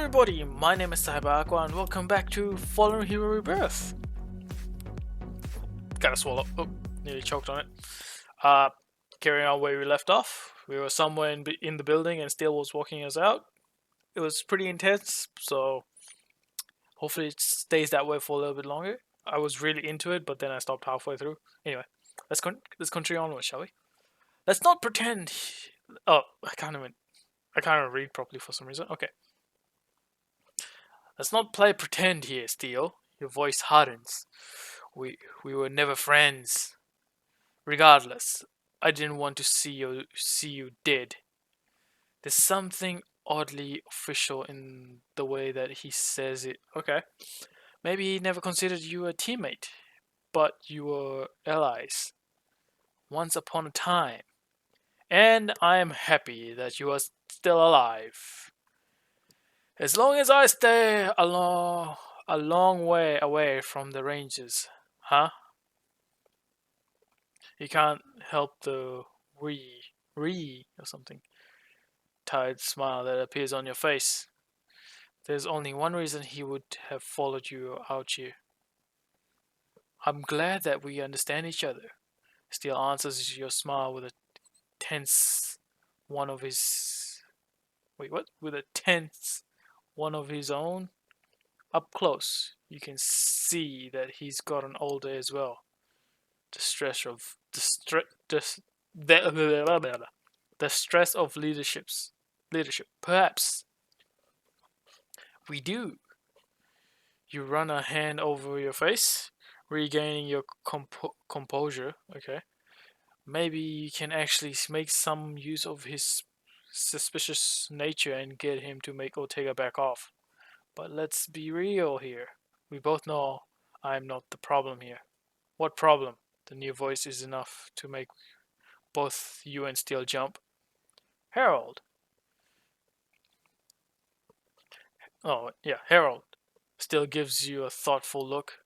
everybody, my name is CyberAqua and welcome back to Fallen Hero Rebirth. Gotta swallow. Oh, nearly choked on it. Carrying on where we left off. We were somewhere in the building and Steel was walking us out. It was pretty intense, so hopefully it stays that way for a little bit longer. I was really into it, but then I stopped halfway through. Anyway, let's continue onwards, shall we? Let's not pretend. Oh, I can't even read properly for some reason. Okay. Let's not play pretend here, Steel. Your voice hardens. We were never friends. Regardless, I didn't want to see you dead. There's something oddly official in the way that he says it. Okay. Maybe he never considered you a teammate, but you were allies. Once upon a time. And I am happy that you are still alive. As long as I stay a long way away from the ranges, huh? You can't help the or something tired smile that appears on your face. There's only one reason he would have followed you out here. I'm glad that we understand each other. Steele answers your smile with a tense one of his. Wait, what? With a tense one of his own? Up close, you can see that he's gotten older as well. The stress of the stress of leadership. Perhaps we do. You run a hand over your face, regaining your composure. Okay. Maybe you can actually make some use of his suspicious nature and get him to make Ortega back off. But let's be real here. We both know I'm not the problem here. What problem? The new voice is enough to make both you and Steel jump. Harold. Oh, yeah, Harold. Steel gives you a thoughtful look.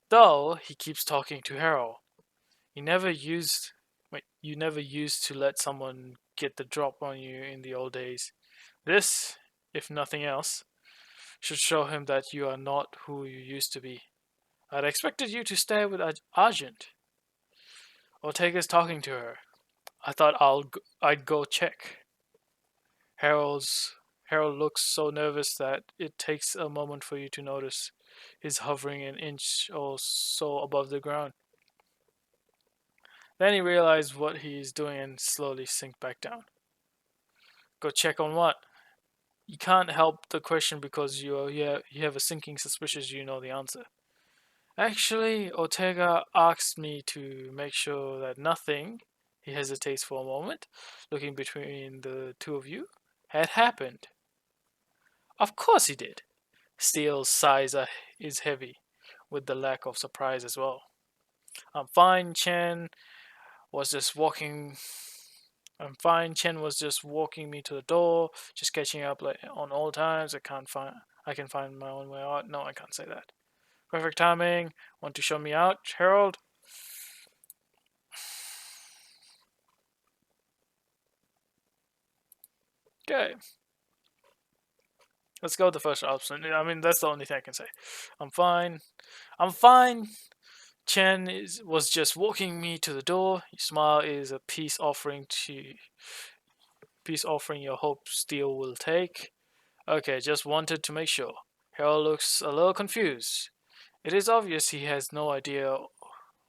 Though he keeps talking to Harold. You never used to let someone get the drop on you in the old days. This, if nothing else, should show him that you are not who you used to be. I'd expected you to stay with Argent. Ortega's talking to her. I thought I'd go check. Harold looks so nervous that it takes a moment for you to notice he's hovering an inch or so above the ground. Then he realizes what he's doing and slowly sink back down. Go check on what? You can't help the question because you have a sinking suspicion you know the answer. Actually, Ortega asked me to make sure that nothing, he hesitates for a moment, looking between the two of you, had happened. Of course he did. Steele's sighs is heavy, with the lack of surprise as well. I'm fine, Chen was just walking me to the door, just catching up like on all times. I can find my own way out. No, I can't say that. Perfect timing. Want to show me out, Harold? Okay. Let's go with the first option. I mean, that's the only thing I can say. I'm fine. Chen was just walking me to the door. Your smile is a peace offering your hope Steel will take. Okay, just wanted to make sure. Harold looks a little confused. It is obvious he has no idea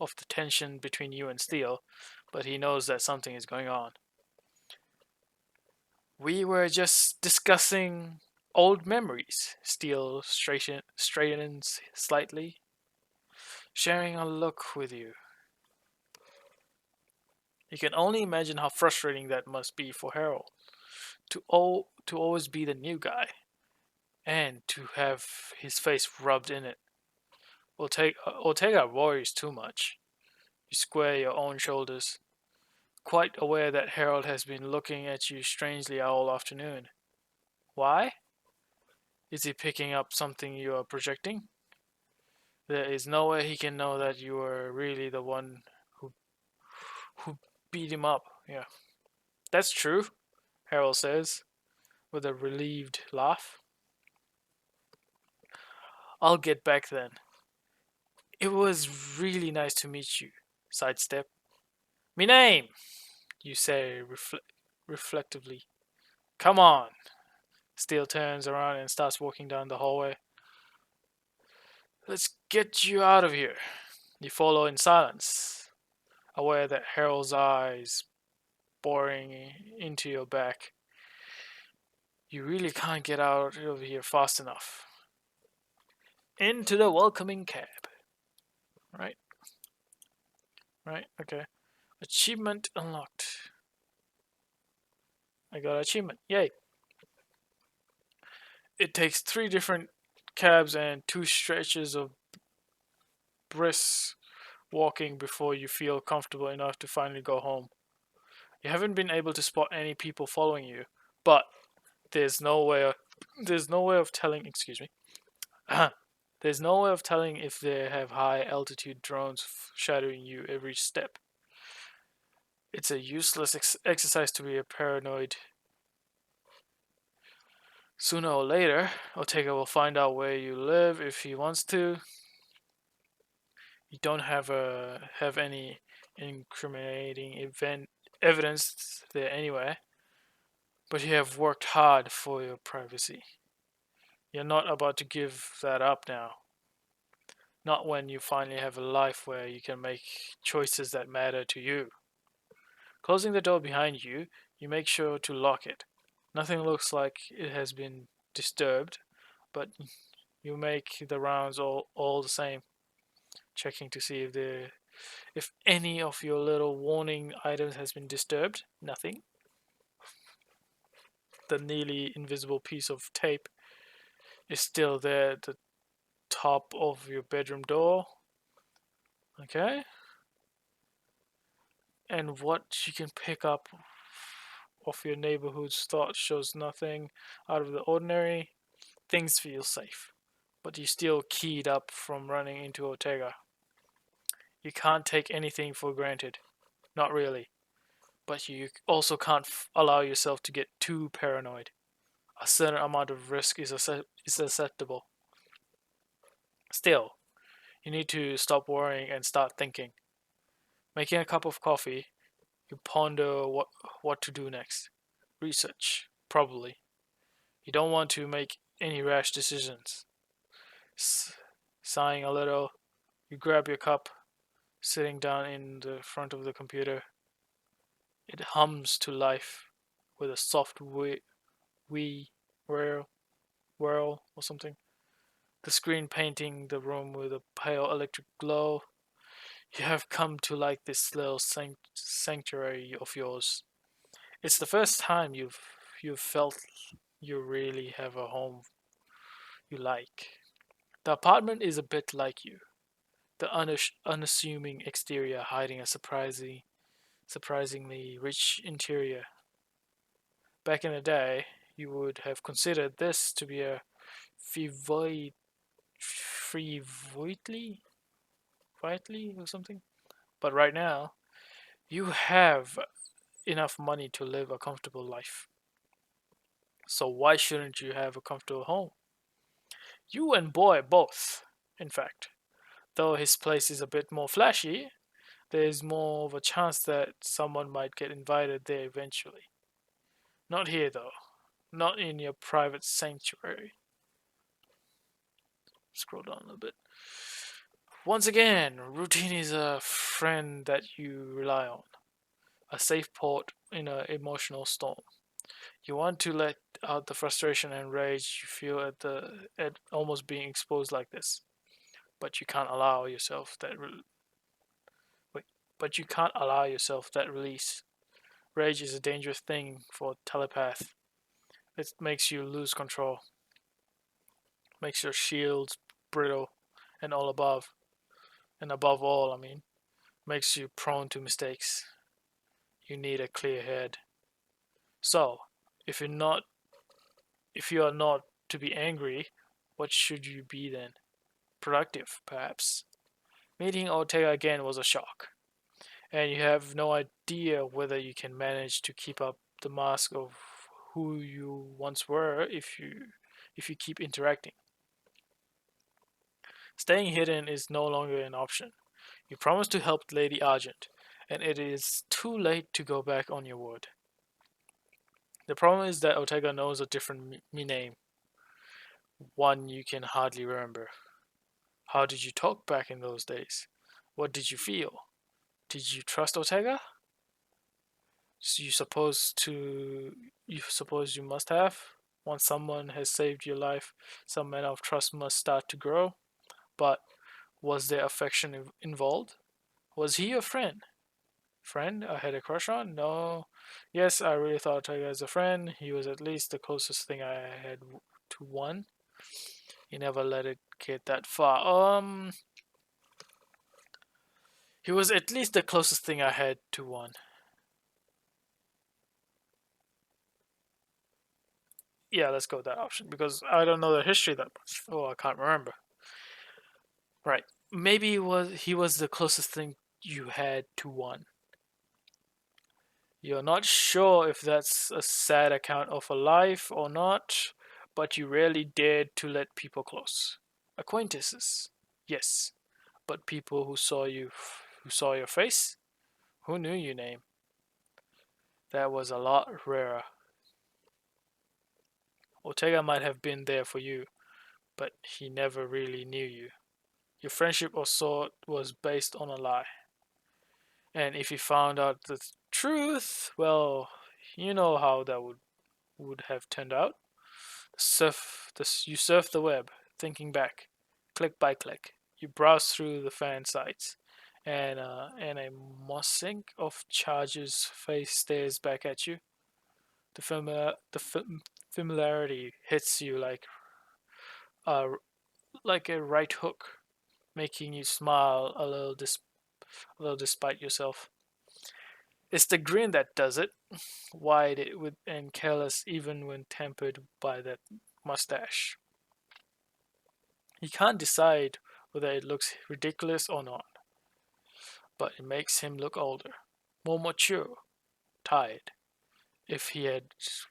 of the tension between you and Steel, but he knows that something is going on. We were just discussing old memories. Steel straightens slightly, sharing a look with you. You can only imagine how frustrating that must be for Harold to always be the new guy and to have his face rubbed in it. Ortega worries too much. You square your own shoulders, quite aware that Harold has been looking at you strangely all afternoon. Why? Is he picking up something you are projecting? There is no way he can know that you are really the one who beat him up. Yeah. That's true, Harold says, with a relieved laugh. I'll get back then. It was really nice to meet you. Sidestep. Me name, you say reflectively. Come on. Steele turns around and starts walking down the hallway. Let's get you out of here. You follow in silence, aware that Harold's eyes boring into your back. You really can't get out of here fast enough. Into the welcoming cab. Right? Right? Okay. Achievement unlocked. I got an achievement. Yay. It takes 3 different cabs and 2 stretches of brisk walking before you feel comfortable enough to finally go home. You haven't been able to spot any people following you, but there's no way of telling, excuse me. There's no way of telling if they have high altitude drones shadowing you every step. It's a useless exercise to be a paranoid. Sooner or later, Ortega will find out where you live if he wants to. You don't have any incriminating evidence there anyway, but you have worked hard for your privacy. You're not about to give that up now. Not when you finally have a life where you can make choices that matter to you. Closing the door behind you, you make sure to lock it. Nothing looks like it has been disturbed, but you make the rounds all the same, checking to see if any of your little warning items has been disturbed. Nothing. The nearly invisible piece of tape is still there at the top of your bedroom door. Okay. And what you can pick up of your neighborhood's thought shows nothing out of the ordinary. Things feel safe, but you still keyed up from running into Ortega. You can't take anything for granted. Not really. But you also can't allow yourself to get too paranoid. A certain amount of risk is acceptable. Still, you need to stop worrying and start thinking. Making a cup of coffee, you ponder what to do next. Research, probably. You don't want to make any rash decisions. Sighing a little, you grab your cup, sitting down in the front of the computer. It hums to life with a soft wee whirl or something. The screen painting the room with a pale electric glow. You have come to like this little sanctuary of yours. It's the first time you've felt you really have a home you like. The apartment is a bit like you. The unassuming exterior hiding a surprisingly rich interior. Back in the day, you would have considered this to be a frivoitly or something. But right now, you have enough money to live a comfortable life. So why shouldn't you have a comfortable home? You and Boy both, in fact. Though his place is a bit more flashy, there is more of a chance that someone might get invited there eventually. Not here, though. Not in your private sanctuary. Scroll down a little bit. Once again, routine is a friend that you rely on, a safe port in an emotional storm. You want to let out the frustration and rage you feel at almost being exposed like this, but you can't allow yourself that. Wait, but you can't allow yourself that release. Rage is a dangerous thing for a telepath. It makes you lose control, makes your shields brittle, and above all, makes you prone to mistakes. You need a clear head. So, if you're not if you are not to be angry, what should you be then? Productive, perhaps. Meeting Ortega again was a shock, and you have no idea whether you can manage to keep up the mask of who you once were if you keep interacting. Staying hidden is no longer an option. You promised to help Lady Argent, and it is too late to go back on your word. The problem is that Ortega knows a different name, one you can hardly remember. How did you talk back in those days? What did you feel? Did you trust Ortega? So you suppose you must have? Once someone has saved your life, some manner of trust must start to grow. But was there affection involved? Was he a friend? Friend I had a crush on? No. Yes, I really thought Ortega as a friend. He was at least the closest thing I had to one. He never let it get that far. He was at least the closest thing I had to one. Yeah, let's go with that option because I don't know the history that much. Oh, I can't remember. Right. Maybe he was the closest thing you had to one. You're not sure if that's a sad account of a life or not, but you rarely dared to let people close. Acquaintances, yes, but people who saw your face, who knew your name, that was a lot rarer. Ortega might have been there for you, but he never really knew you. Your friendship or sort was based on a lie. And if he found out the truth, well, you know how that would have turned out. You surf the web, thinking back, click by click. You browse through the fan sites, and a mossink of charges face stares back at you. The familiarity hits you a like a right hook, making you smile a little despite yourself. It's the grin that does it, wide with and careless even when tempered by that mustache. He can't decide whether it looks ridiculous or not, but it makes him look older, more mature, tired. If he had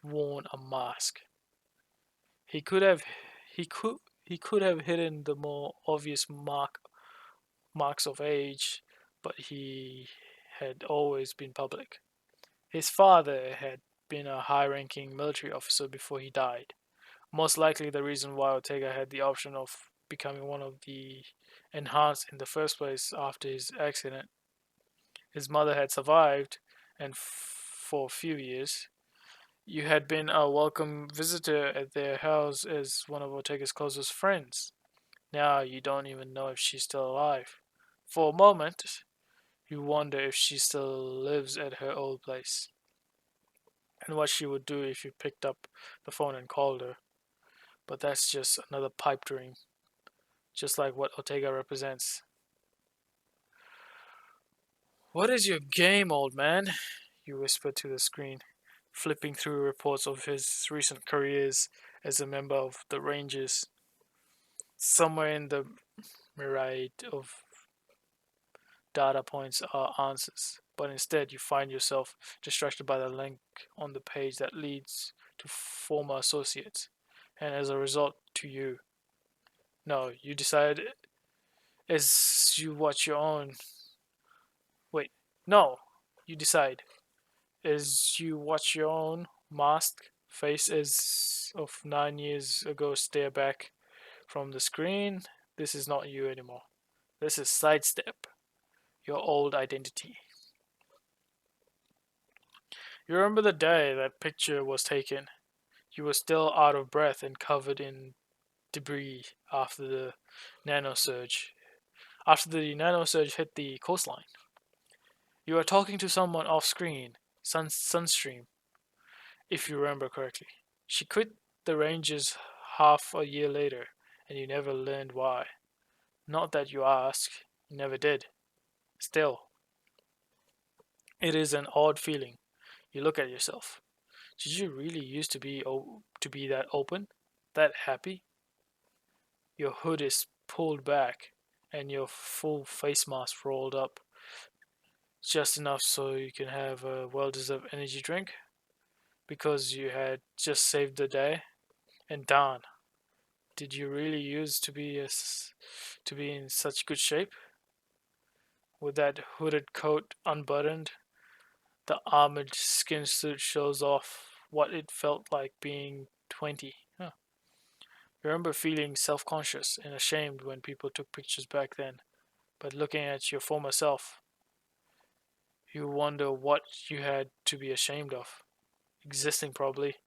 worn a mask, he could have he could have hidden the more obvious marks of age, but he had always been public. His father had been a high-ranking military officer before he died. Most likely the reason why Ortega had the option of becoming one of the enhanced in the first place after his accident. His mother had survived, and for a few years, you had been a welcome visitor at their house as one of Ortega's closest friends. Now you don't even know if she's still alive. For a moment, you wonder if she still lives at her old place, and what she would do if you picked up the phone and called her. But that's just another pipe dream, just like what Ortega represents. What is your game, old man? You whispered to the screen, flipping through reports of his recent careers as a member of the Rangers. Somewhere in the myriad of data points are answers, but instead you find yourself distracted by the link on the page that leads to former associates, and as a result, to you. No, you decide as you watch your own. Wait, no, you decide as you watch your own masked face as of 9 years ago stare back from the screen. This is not you anymore. This is Sidestep, your old identity. You remember the day that picture was taken. You were still out of breath and covered in debris nanosurge. After the nanosurge hit the coastline. You were talking to someone off screen, Sunstream, if you remember correctly. She quit the Rangers half a year later, and you never learned why. Not that you asked, you never did. Still, it is an odd feeling. You look at yourself. Did you really used to be that open, that happy? Your hood is pulled back, and your full face mask rolled up, just enough so you can have a well-deserved energy drink because you had just saved the day. And darn, Did you really used to be in such good shape? With that hooded coat unbuttoned, the armored skin suit shows off what it felt like being 20. Huh. I remember feeling self-conscious and ashamed when people took pictures back then, but looking at your former self, you wonder what you had to be ashamed of. Existing, probably.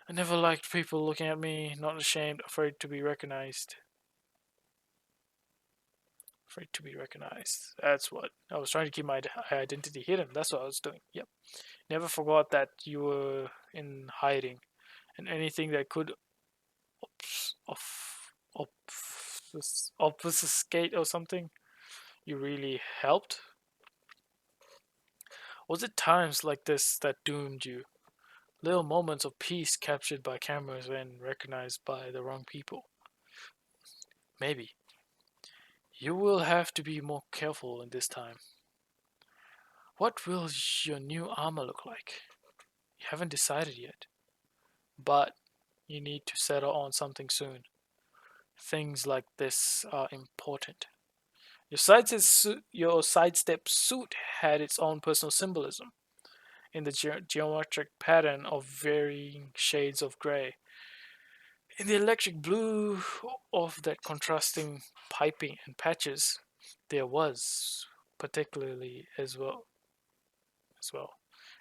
I never liked people looking at me, not ashamed, afraid to be recognized. Afraid to be recognized. That's what I was trying to keep my identity hidden. That's what I was doing. Yep. Never forgot that you were in hiding, and anything that could obfuscate or something. You really helped. Was it times like this that doomed you? Little moments of peace captured by cameras and recognized by the wrong people. Maybe. You will have to be more careful in this time. What will your new armor look like? You haven't decided yet, but you need to settle on something soon. Things like this are important. Your sidestep suit had its own personal symbolism in the geometric pattern of varying shades of gray. In the electric blue of that contrasting piping and patches, there was particularly as well.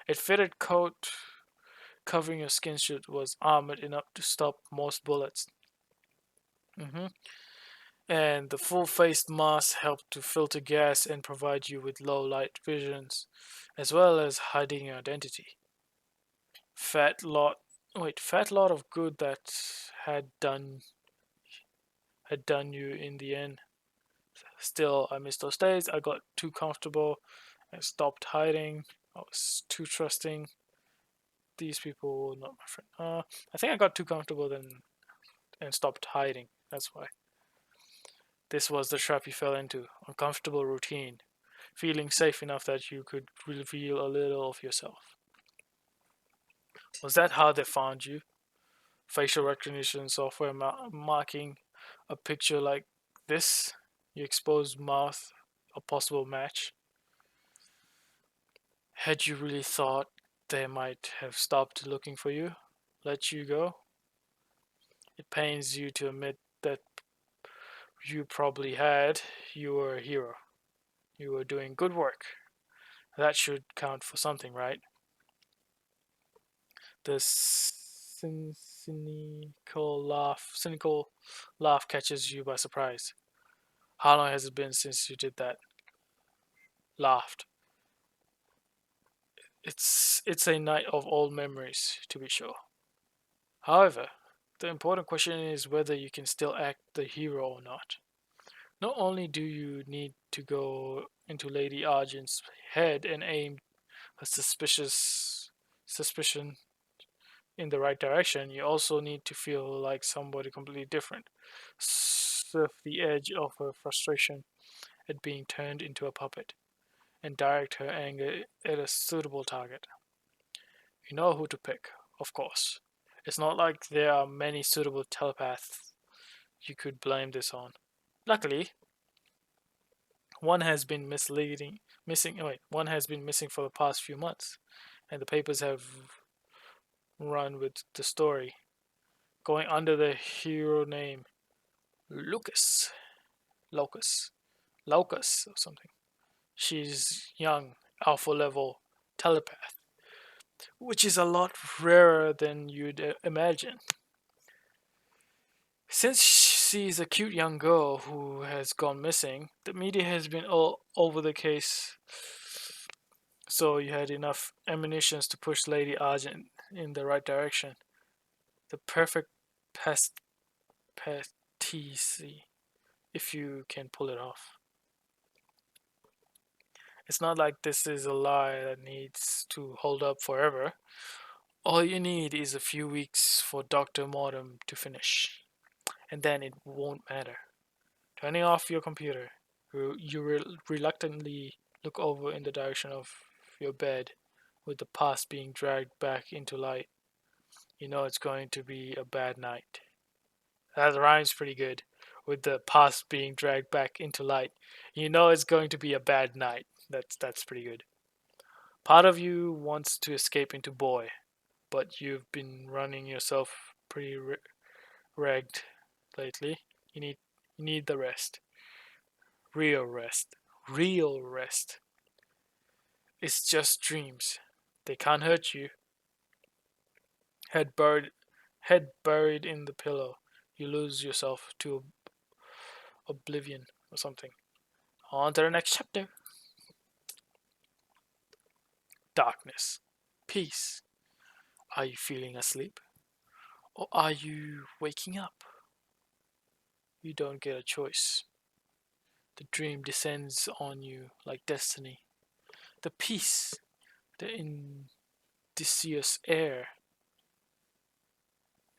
A fitted coat covering your skin suit was armored enough to stop most bullets. hmm And the full-faced mask helped to filter gas and provide you with low-light visions, as well as hiding your identity. Fat lot, fat lot of good that had done had done you in the end. Still, I miss those days. I got too comfortable. I stopped hiding. I was too trusting. These people were not my friend. I think I got too comfortable then and stopped hiding. That's why. This was the trap you fell into. Uncomfortable routine. Feeling safe enough that you could reveal a little of yourself. Was that how they found you? Facial recognition software marking a picture like this? Your exposed mouth, a possible match? Had you really thought they might have stopped looking for you? Let you go? It pains you to admit that you probably had. You were a hero. You were doing good work. That should count for something, right? The cynical laugh catches you by surprise. How long has it been since you did that? Laughed. It's a night of old memories, to be sure. However, the important question is whether you can still act the hero or not. Not only do you need to go into Lady Argent's head and aim a suspicion in the right direction, you also need to feel like somebody completely different. Surf the edge of her frustration at being turned into a puppet, and direct her anger at a suitable target. You know who to pick, of course. It's not like there are many suitable telepaths you could blame this on. Luckily, one has been one has been missing for the past few months, and the papers have run with the story, going under the hero name Lucas, Locus, Locus or something. She's young, alpha level telepath, which is a lot rarer than you'd imagine. Since she's a cute young girl who has gone missing, the media has been all over the case, so you had enough ammunition to push Lady Argent in the right direction. The perfect past pastici, if you can pull it off. It's not like this is a lie that needs to hold up forever. All you need is a few weeks for Dr. Mortem to finish, and then it won't matter. Turning off your computer, you reluctantly look over in the direction of your bed, with the past being dragged back into light. You know it's going to be a bad night. That rhymes pretty good with the past being dragged back into light. You know it's going to be a bad night. That's pretty good. Part of you wants to escape into boy, but you've been running yourself pretty ragged lately. You need you need the rest. Real rest. Real rest. It's just dreams. They can't hurt you. Head buried head buried in the pillow. You lose yourself to oblivion or something. On to the next chapter. Darkness. Peace. Are you feeling asleep? Or are you waking up? You don't get a choice. The dream descends on you like destiny. The peace, the insidious air.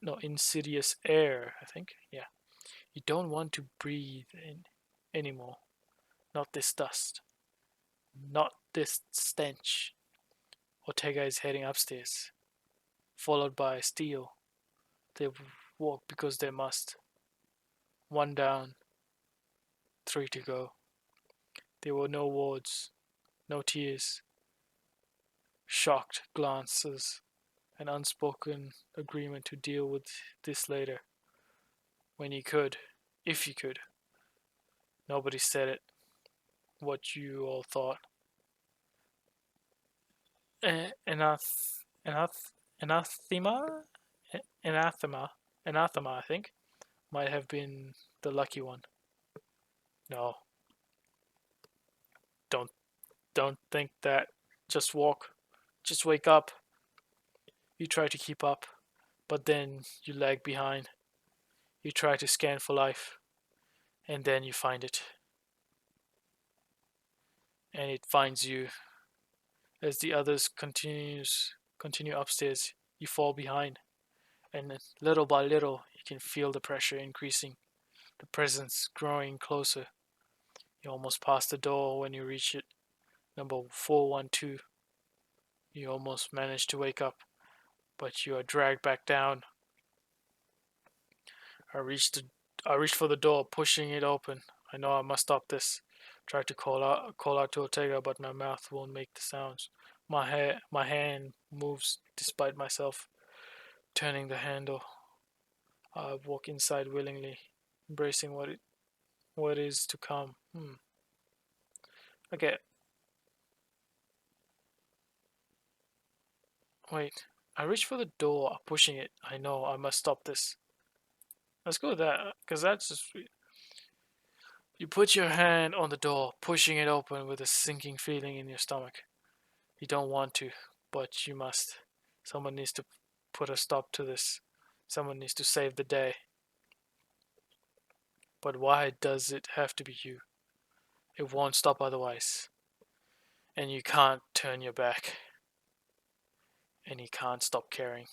No, insidious air, I think. Yeah. You don't want to breathe in anymore. Not this dust. Not this stench. Ortega is heading upstairs, followed by Steele. They walk because they must. One down, three to go. There were no words, no tears, shocked glances, an unspoken agreement to deal with this later. When you could, if you could. Nobody said it, what you all thought. Anath- anathema? Anathema, anathema, I think, might have been the lucky one. No, don't don't think that. Just walk. Just wake up. You try to keep up, but then you lag behind. You try to scan for life, and then you find it. And it finds you. As the others continue upstairs, you fall behind. And little by little, you can feel the pressure increasing, the presence growing closer. You almost pass the door when you reach it. Number 412. You almost manage to wake up, but you are dragged back down. I reached the I reached for the door, pushing it open. I know I must stop this. Tried to call out to Ortega, but my mouth won't make the sounds. My hand moves despite myself, turning the handle. I walk inside willingly, embracing what is to come. Okay, wait. I reach for the door, pushing it. I know I must stop this. Let's go with that, because that's just. You put your hand on the door, pushing it open with a sinking feeling in your stomach. You don't want to, but you must. Someone needs to put a stop to this. Someone needs to save the day. But why does it have to be you? It won't stop otherwise. And you can't turn your back. And you can't stop caring.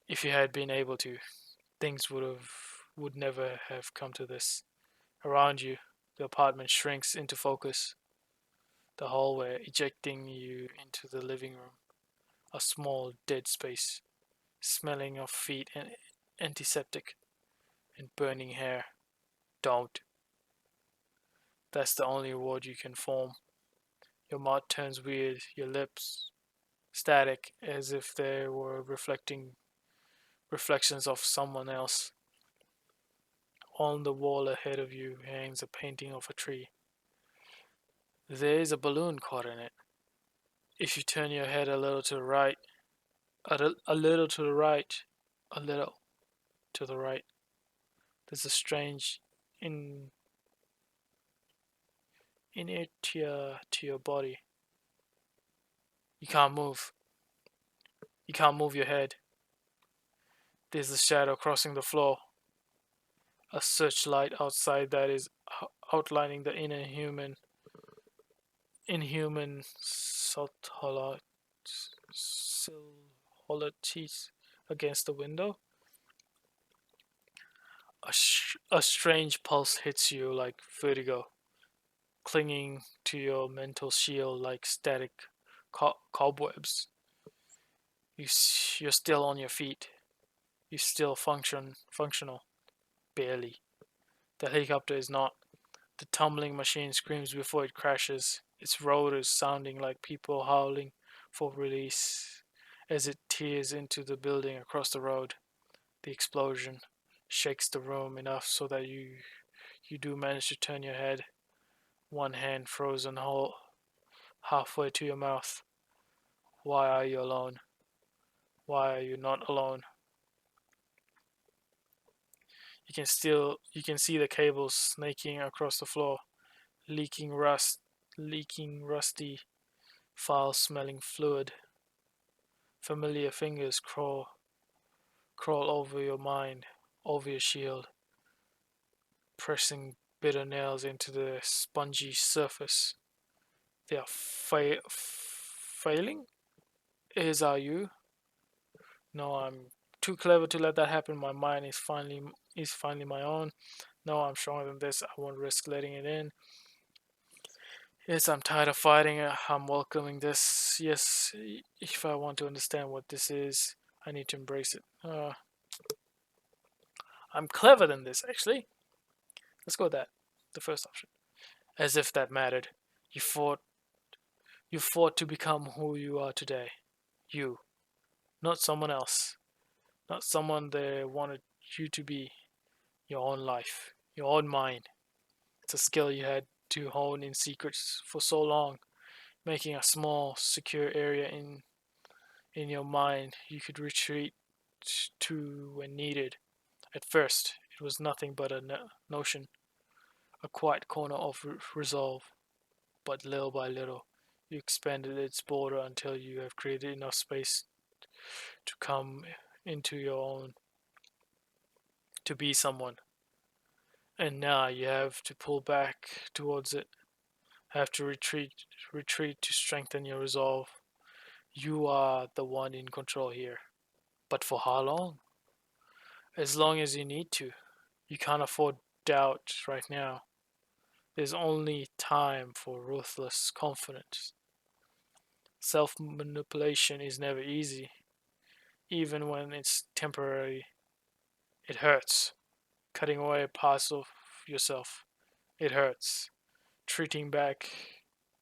If you had been able to, things would never have come to this. Around you, the apartment shrinks into focus. The hallway ejecting you into the living room. A small dead space, smelling of feet and antiseptic and burning hair. Don't. That's the only word you can form. Your mouth turns weird, your lips static as if they were reflections of someone else. On the wall ahead of you hangs a painting of a tree. There is a balloon caught in it. If you turn your head a little to the right, a little to the right, a little to the right, there's a strange in inertia to your body. You can't move. You can't move your head. There's a shadow crossing the floor. A searchlight outside that is outlining the inhuman silhouettes against the window. A strange pulse hits you like vertigo, clinging to your mental shield like static cobwebs. You're still on your feet. You're still functional. Barely. The helicopter is not. The tumbling machine screams before it crashes, its rotors sounding like people howling for release as it tears into the building across the road. The explosion shakes the room enough so that you do manage to turn your head, one hand frozen whole halfway to your mouth. Why are you alone? Why are you not alone? You can see the cables snaking across the floor, leaking rust, leaking rusty, foul-smelling fluid. Familiar fingers crawl over your mind, over your shield, pressing bitter nails into the spongy surface. They are failing? Are you? No, I'm too clever to let that happen. My mind is finally my own. No, I'm stronger than this. I won't risk letting it in. Yes, I'm tired of fighting. I'm welcoming this. Yes, if I want to understand what this is, I need to embrace it. I'm clever than this, actually. Let's go with that. The first option. As if that mattered. You fought. You fought to become who you are today. You, not someone else. Not someone they wanted you to be. Your own life. Your own mind. It's a skill you had to hone in secrets for so long, making a small, secure area in your mind you could retreat to when needed. At first, it was nothing but a notion, a quiet corner of resolve, but little by little, you expanded its border until you have created enough space to come into your own, to be someone. And now you have to pull back towards it, have to retreat to strengthen your resolve. You are the one in control here. But for how long? As long as you need to. You can't afford doubt right now. There's only time for ruthless confidence. Self manipulation is never easy, even when it's temporary. It hurts. Cutting away parts of yourself. It hurts. Treating back,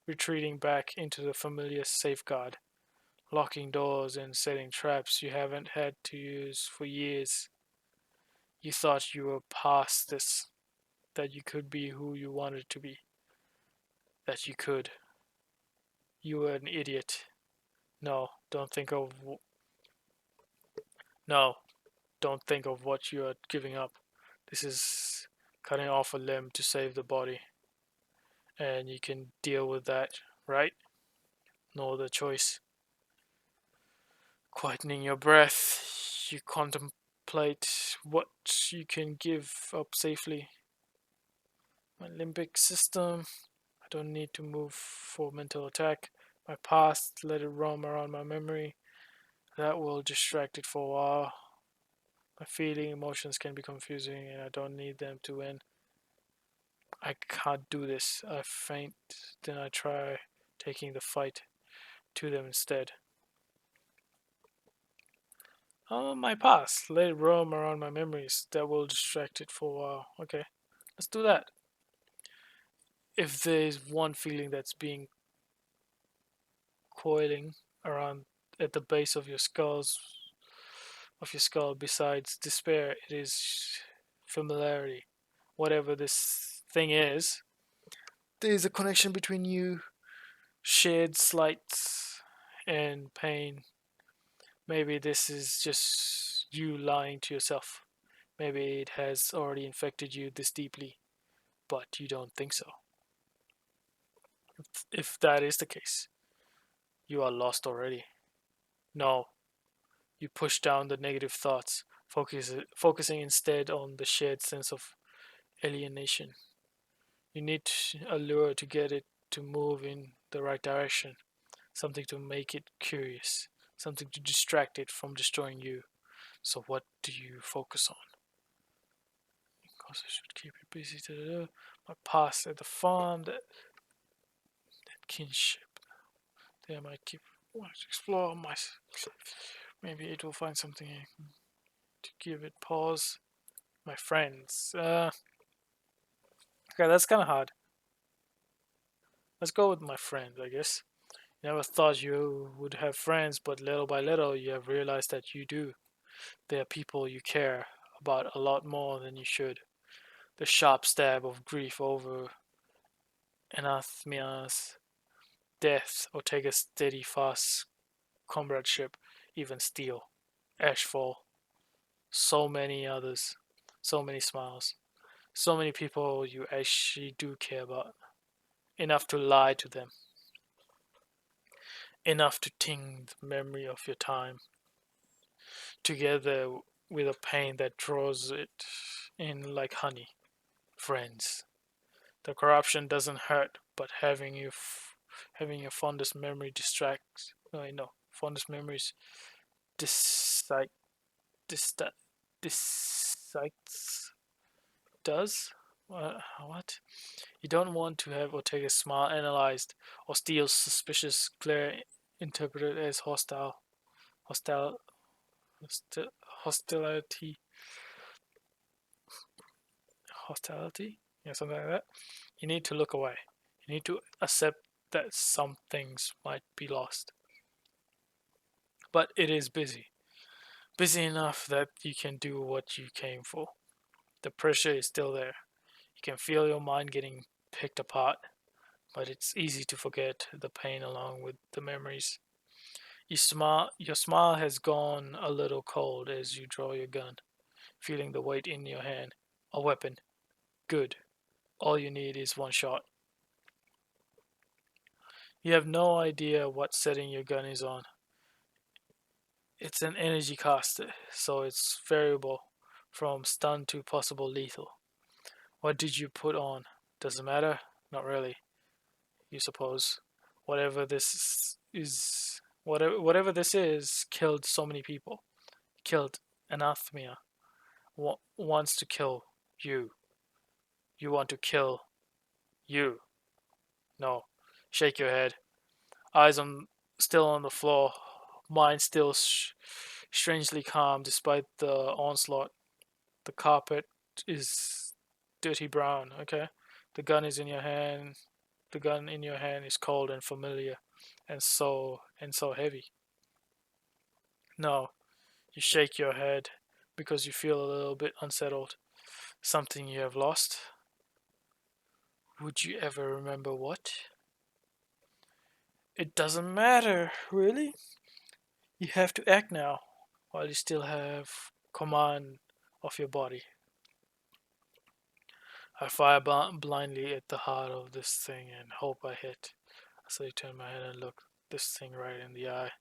retreating back into the familiar safeguard. Locking doors and setting traps you haven't had to use for years. You thought you were past this, that you could be who you wanted to be, that you could. You were an idiot. No, don't think of no, don't think of what you are giving up. This is cutting off a limb to save the body, and you can deal with that, right? No other choice. Quietening your breath, you contemplate what you can give up safely. My limbic system, I don't need to move for mental attack. My past, let it roam around my memory. That will distract it for a while. My feeling emotions can be confusing and I don't need them to win. I can't do this. I faint, then I try taking the fight to them instead. My past, let it roam around my memories. That will distract it for a while. Okay, let's do that. If there's one feeling that's being coiling around at the base of your skull besides despair, it is familiarity. Whatever this thing is, there is a connection between you, shared slights and pain. Maybe this is just you lying to yourself. Maybe it has already infected you this deeply, but you don't think so. If that is the case, you are lost already. No, you push down the negative thoughts, focusing instead on the shared sense of alienation. You need a lure to get it to move in the right direction, something to make it curious, something to distract it from destroying you. So, what do you focus on? Because I should keep it busy. Da-da-da. My past at the farm, that kinship. They might keep wanting to explore my. Maybe it will find something to give it pause. My friends. Okay, that's kind of hard. Let's go with my friends, I guess. You never thought you would have friends, but little by little you have realized that you do. They are people you care about a lot more than you should. The sharp stab of grief over anathemias, death, or take a steady, fast comradeship, even steel, ashfall, so many others, so many smiles, so many people you actually do care about. Enough to lie to them, enough to ting the memory of your time, together with a pain that draws it in like honey. Friends. The corruption doesn't hurt, but having your fondest memory distracts. No, fondest memories disites dis- disites does. What? You don't want to have Ortega's smile analyzed or Steele's suspicious glare interpreted as hostile, hostility, hostility, yeah, something like that. You need to look away. You need to accept that some things might be lost. But it is busy. Busy enough that you can do what you came for. The pressure is still there. You can feel your mind getting picked apart, but it's easy to forget the pain along with the memories. Your smile has gone a little cold as you draw your gun, feeling the weight in your hand. A weapon. Good. All you need is one shot. You have no idea what setting your gun is on. It's an energy caster, so it's variable from stun to possible lethal. What did you put on? Does it matter? Not really, you suppose. Whatever this is, killed so many people. Killed anathema. Wants to kill you. You want to kill you. No. Shake your head. Eyes on still on the floor. Mind still strangely calm despite the onslaught. The carpet is dirty brown, okay? The gun is in your hand. The gun in your hand is cold and familiar and so heavy. No, you shake your head because you feel a little bit unsettled. Something you have lost. Would you ever remember what? It doesn't matter, really. You have to act now while you still have command of your body. I fire blindly at the heart of this thing and hope I hit. So I turn my head and look this thing right in the eye.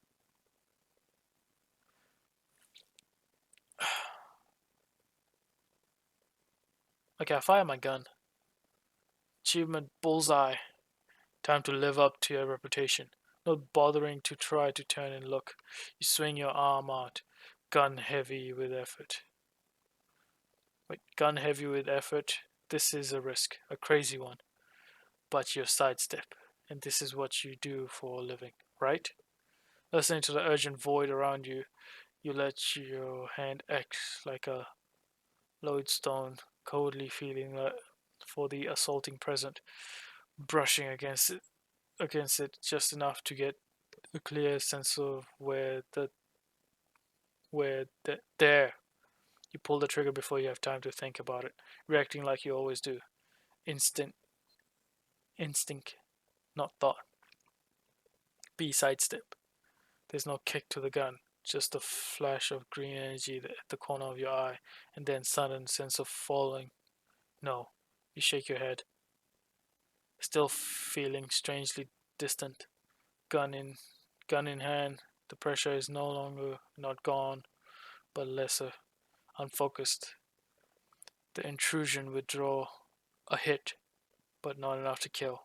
Okay, I fire my gun. Achievement bullseye. Time to live up to your reputation. Not bothering to try to turn and look. You swing your arm out. Gun heavy with effort. Wait, gun heavy with effort. This is a risk. A crazy one. But you sidestep. And this is what you do for a living, right? Listening to the urgent void around you, you let your hand act like a lodestone, coldly feeling for the assaulting present, brushing against it just enough to get a clear sense of where the there. You pull the trigger before you have time to think about it, reacting like you always do. Instant instinct, not thought. B sidestep. There's no kick to the gun, just a flash of green energy at the corner of your eye, and then sudden sense of falling. No, you shake your head, still feeling strangely distant. Gun in, gun in hand. The pressure is no longer not gone, but lesser, unfocused. The intrusion would draw a hit, but not enough to kill.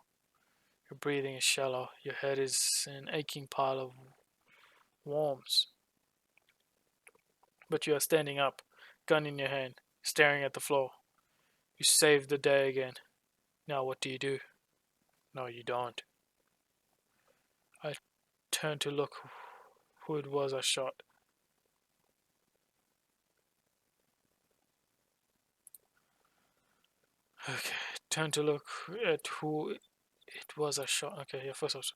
Your breathing is shallow. Your head is an aching pile of worms. But you are standing up, gun in your hand, staring at the floor. You saved the day again. Now what do you do? No, you don't. I turned to look who it was I shot. Okay, turn to look at who it was I shot. Okay, yeah, first off,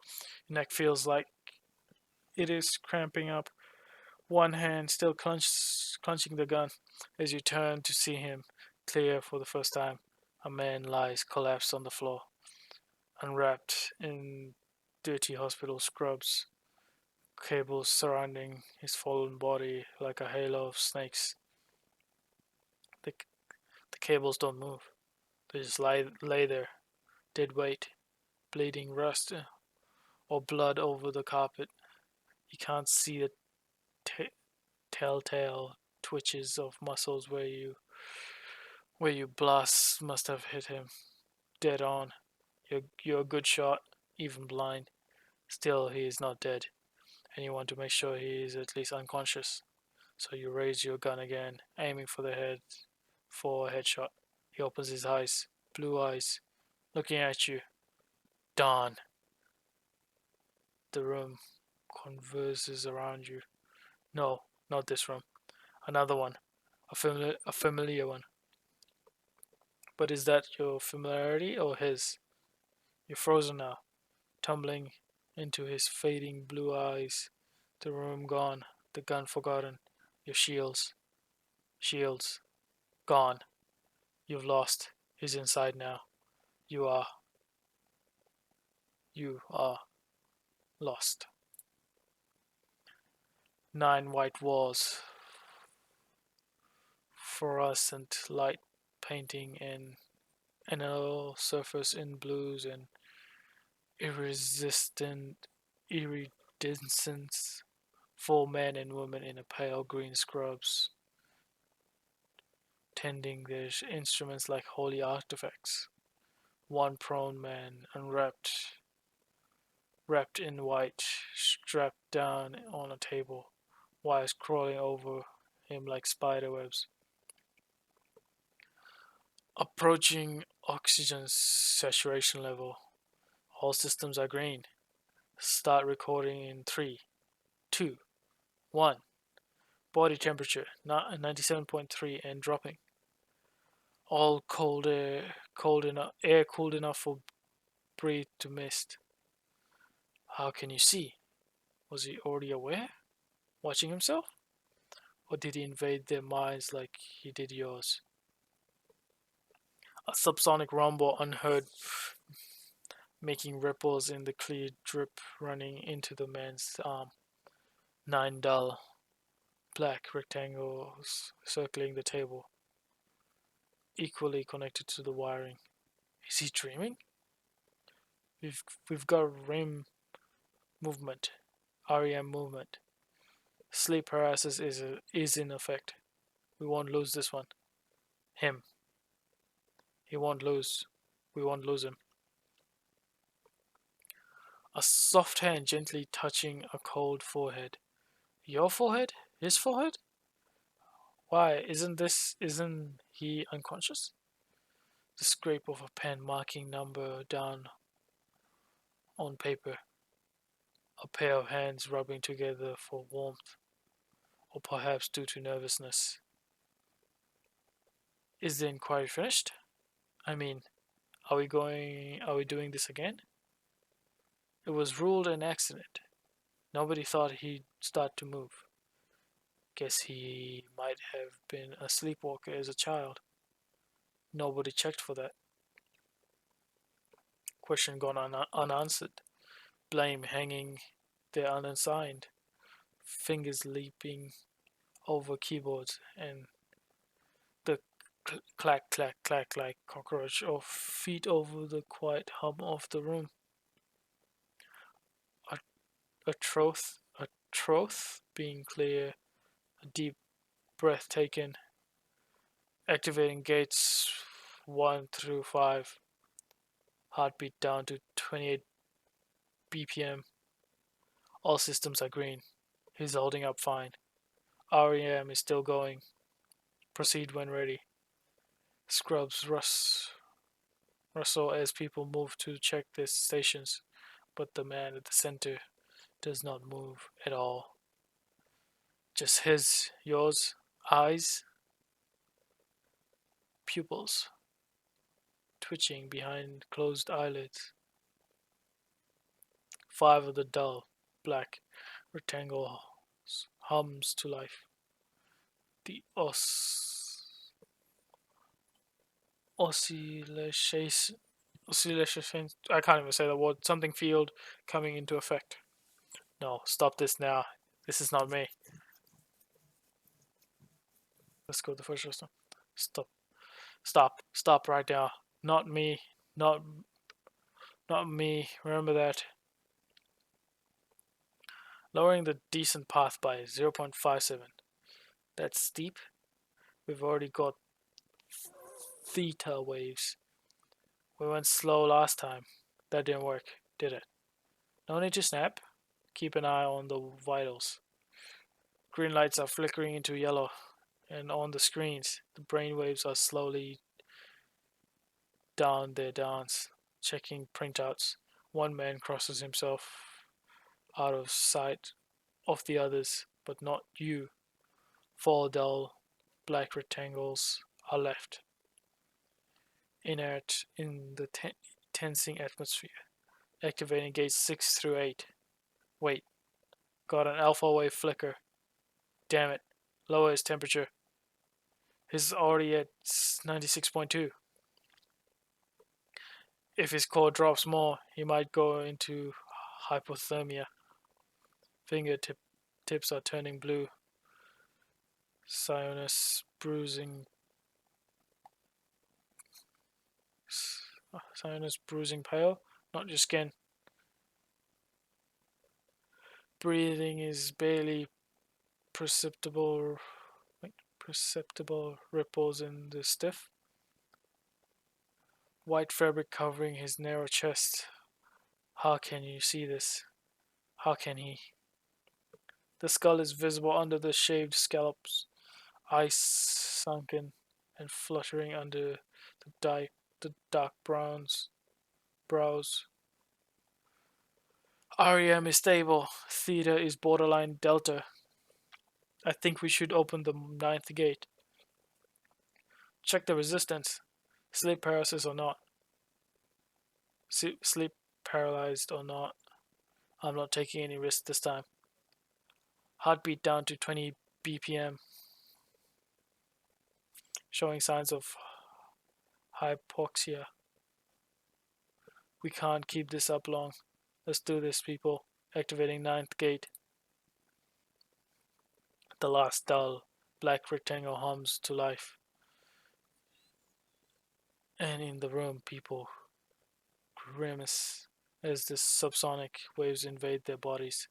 your neck feels like it is cramping up. One hand still clenching the gun as you turn to see him clear for the first time. A man lies collapsed on the floor, unwrapped in dirty hospital scrubs, cables surrounding his fallen body like a halo of snakes. The, the cables don't move. They just lay there, dead weight, bleeding rust or blood over the carpet. You can't see the t- telltale twitches of muscles where you blast must have hit him dead on. You're a good shot, even blind. Still, he is not dead, and you want to make sure he is at least unconscious. So you raise your gun again, aiming for the head for a headshot. He opens his eyes, blue eyes, looking at you. Dawn. The room converses around you. No, not this room. Another one. A familiar one. But is that your familiarity or his? You're frozen now, tumbling into his fading blue eyes. The room gone, the gun forgotten, your shields, gone. You've lost. He's inside now. You are, you are lost. 9 white walls, fluorescent light painting in enamel surface in blues and iridescent iridescence. 4 men and women in a pale green scrubs, tending their instruments like holy artifacts. One prone man, wrapped in white, strapped down on a table, wires crawling over him like spider webs. Approaching oxygen saturation level. All systems are green. Start recording in 3, 2, 1. Body temperature 97.3 and dropping. All air cooled enough for breathe to mist. How can you see? Was he already aware? Watching himself? Or did he invade their minds like he did yours? A subsonic rumble unheard, making ripples in the clear drip running into the man's arm. 9 dull, black rectangles circling the table, equally connected to the wiring. Is he dreaming? We've got movement, REM movement. Sleep paralysis is in effect. We won't lose this one. Him. He won't lose. We won't lose him. A soft hand gently touching a cold forehead. Your forehead? His forehead? Why, isn't he unconscious? The scrape of a pen marking number down on paper. A pair of hands rubbing together for warmth, or perhaps due to nervousness. Is the inquiry finished? I mean, are we doing this again? It was ruled an accident. Nobody thought he'd start to move. Guess he might have been a sleepwalker as a child. Nobody checked for that. Question gone unanswered. Blame hanging there unassigned. Fingers leaping over keyboards and the clack, clack, clack like cockroach of feet over the quiet hum of the room. A, a troth being clear, a deep breath taken, activating gates 1 through 5, heartbeat down to 28 BPM. All systems are green. He's holding up fine. REM is still going. Proceed when ready. Scrubs rustle as people move to check their stations, but the man at the center does not move at all. Just yours, eyes, pupils. twitching behind closed eyelids. 5 of the dull, black rectangles hums to life. The oscillation, I can't even say the word, something field coming into effect. No, stop this now. This is not me. Let's go to the first restaurant. Stop right now. Not me. Not me. Remember that. Lowering the descent path by 0.57. That's steep. We've already got theta waves. We went slow last time. That didn't work, did it? No need to snap. Keep an eye on the vitals. Green lights are flickering into yellow, and on the screens, the brainwaves are slowly down their dance, checking printouts. One man crosses himself out of sight of the others, but not you. 4 dull, black rectangles are left, inert in the tensing atmosphere. Activating gates 6 through 8. Wait, got an alpha wave flicker. Damn it, lower his temperature. He's already at 96.2. If his core drops more, he might go into hypothermia. Fingertips are turning blue. Sinus bruising pale, not your skin. Breathing is barely perceptible ripples in the stiff. White fabric covering his narrow chest. How can you see this? How can he? The skull is visible under the shaved scallops, eyes sunken and fluttering under the dark brows. REM is stable. Theta is borderline delta. I think we should open the 9th gate. Check the resistance. Sleep paralysis or not. Sleep paralyzed or not. I'm not taking any risks this time. Heartbeat down to 20 BPM. Showing signs of hypoxia. We can't keep this up long. Let's do this, people. Activating 9th gate. The last dull, black rectangle hums to life. And in the room, people grimace as the subsonic waves invade their bodies.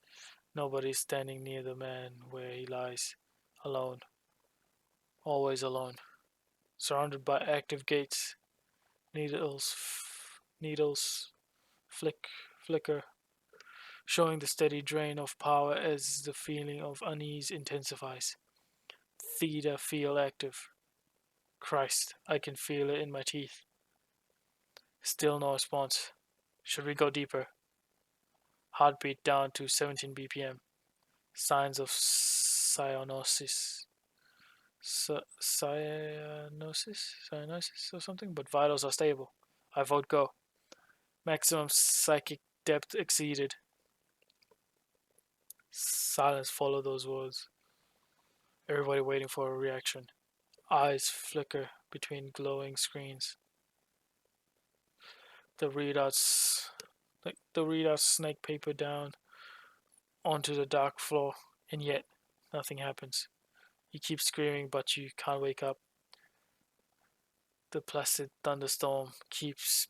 Nobody is standing near the man where he lies. Alone. Always alone. Surrounded by active gates. Needles flicker, showing the steady drain of power as the feeling of unease intensifies. Theta feel active. Christ, I can feel it in my teeth. Still no response. Should we go deeper? Heartbeat down to 17 BPM. Signs of cyanosis. Cyanosis or something? But vitals are stable. I vote go. Maximum psychic depth exceeded. Silence followed those words. Everybody waiting for a reaction. Eyes flicker between glowing screens. The readouts snake paper down onto the dark floor, and yet nothing happens. You keep screaming, but you can't wake up. The placid thunderstorm keeps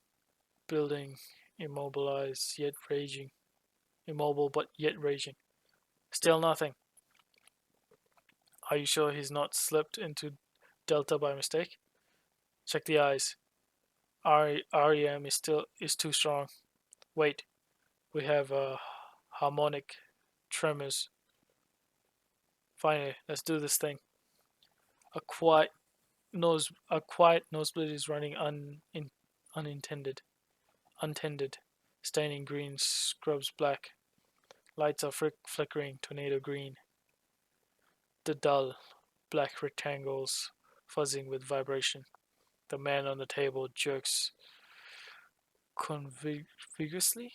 building, immobile but yet raging. Still nothing. Are you sure he's not slipped into Delta by mistake? Check the eyes. REM is too strong. Wait, we have harmonic tremors. Finally, let's do this thing. A quiet nosebleed is running untended, staining green scrubs black. Lights are flickering tornado green. The dull, black rectangles fuzzing with vibration. The man on the table jerks convulsively,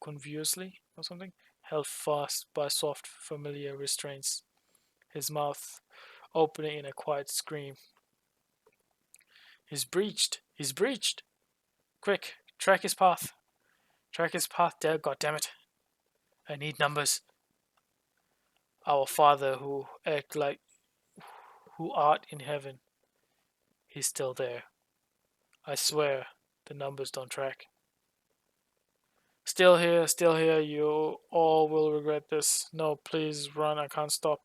convulsively or something, held fast by soft, familiar restraints, his mouth opening in a quiet scream. He's breached! He's breached! Quick, track his path! Track his path there, goddammit! I need numbers. Our Father who act like who art in heaven, he's still there. I swear, the numbers don't track. Still here, you all will regret this. No, please run, I can't stop.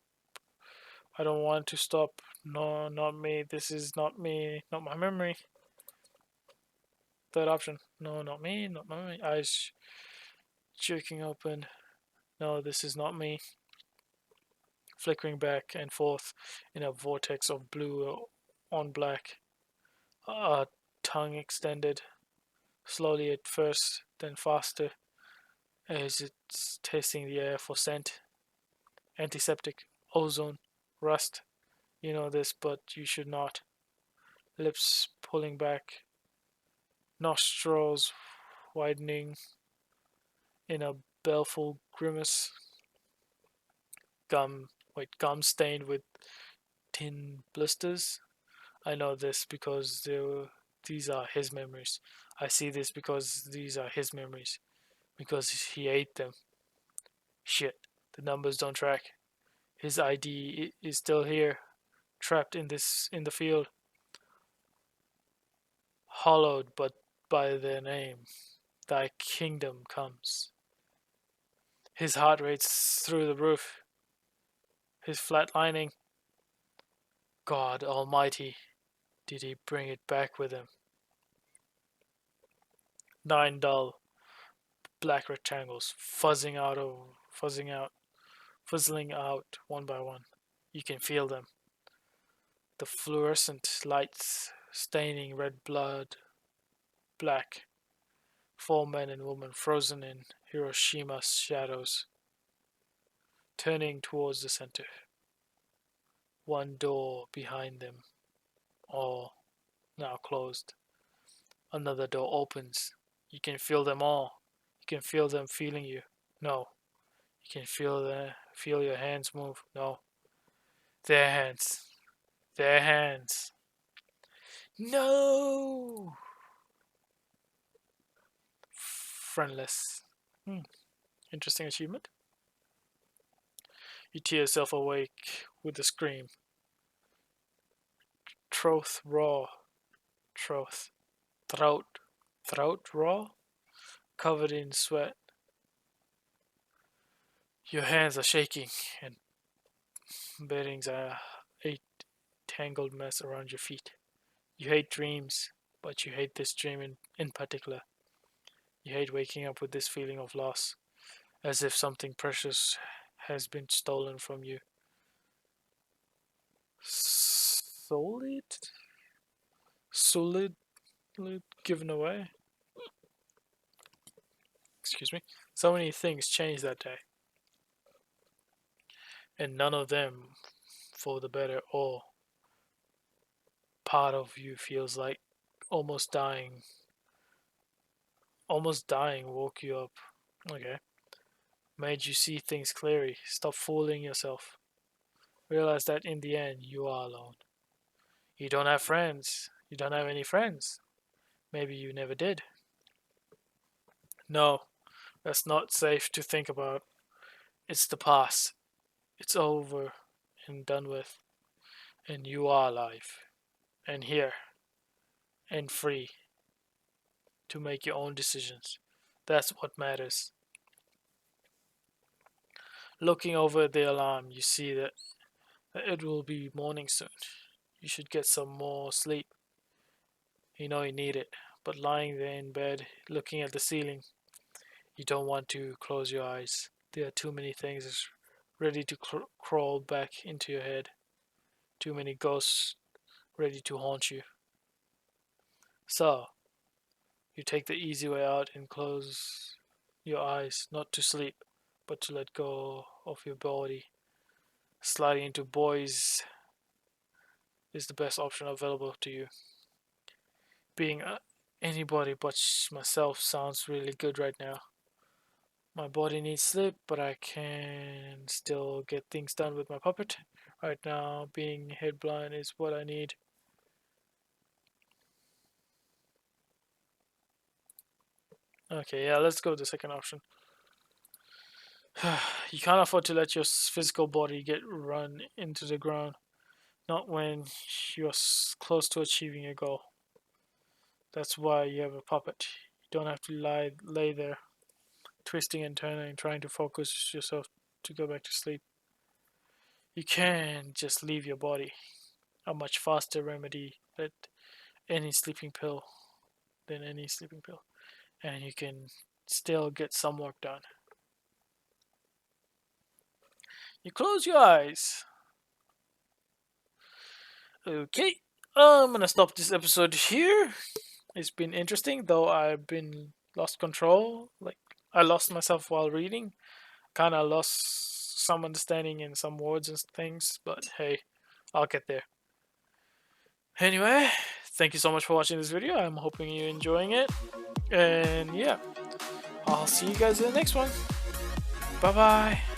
I don't want to stop. No, not me. This is not me. Not my memory. Third option. No, not me. Not my memory. Eyes jerking open. No, this is not me. Flickering back and forth in a vortex of blue on black. Tongue extended. Slowly at first, then faster, as it's tasting the air for scent. Antiseptic, ozone, rust. You know this, but you should not. Lips pulling back, nostrils widening in a baleful grimace. Gum stained with tin blisters. I know this because these are his memories. I see this because these are his memories. Because he ate them. Shit, the numbers don't track. His ID is still here, trapped in the field, hollowed but by their name. Thy kingdom comes. His heart rate's through the roof. His flatlining. God Almighty, did he bring it back with him? 9 dull black rectangles fuzzling out one by one. You can feel them. The fluorescent lights staining red blood black. 4 men and women frozen in Hiroshima shadows, turning towards the center. One door behind them, all now closed. Another door opens. You can feel them all. You can feel them feeling you. No. You can feel your hands move. No. Their hands. Their hands. No. Friendless. Interesting achievement. You tear yourself awake with a scream. Throat raw. Throat. Throat raw. Covered in sweat. Your hands are shaking and bearings are a tangled mess around your feet. You hate dreams, but you hate this dream in particular. You hate waking up with this feeling of loss, as if something precious has been stolen from you. Solid? Solid? Given away? Excuse me. So many things changed that day, and none of them for the better. Or part of you feels like almost dying. Almost dying woke you up. Okay. Made you see things clearly. Stop fooling yourself. Realize that in the end, you are alone. You don't have friends. You don't have any friends. Maybe you never did. No, that's not safe to think about. It's the past. It's over and done with. And you are alive. And here. And free. To make your own decisions. That's what matters. Looking over the alarm, you see that it will be morning soon. You should get some more sleep. You know you need it. But lying there in bed, looking at the ceiling, you don't want to close your eyes. There are too many things ready to crawl back into your head. Too many ghosts ready to haunt you. So, you take the easy way out and close your eyes, not to sleep, but to let go of your body. Sliding into boys is the best option available to you. Being Anybody but myself sounds really good right now. My body needs sleep, but I can still get things done with my puppet. Right now, being head blind is what I need. Okay, yeah, let's go with the second option. You can't afford to let your physical body get run into the ground, not when you're close to achieving your goal. That's why you have a puppet. You don't have to lay there, twisting and turning, trying to focus yourself to go back to sleep. You can just leave your body. A much faster remedy than any sleeping pill than any sleeping pill. And you can still get some work done. You close your eyes. Okay, I'm gonna stop this episode here. It's been interesting, though I've been lost control. Like, I lost myself while reading. Kind of lost some understanding in some words and things, but hey, I'll get there. Anyway, thank you so much for watching this video. I'm hoping you're enjoying it. And yeah, I'll see you guys in the next one. Bye bye.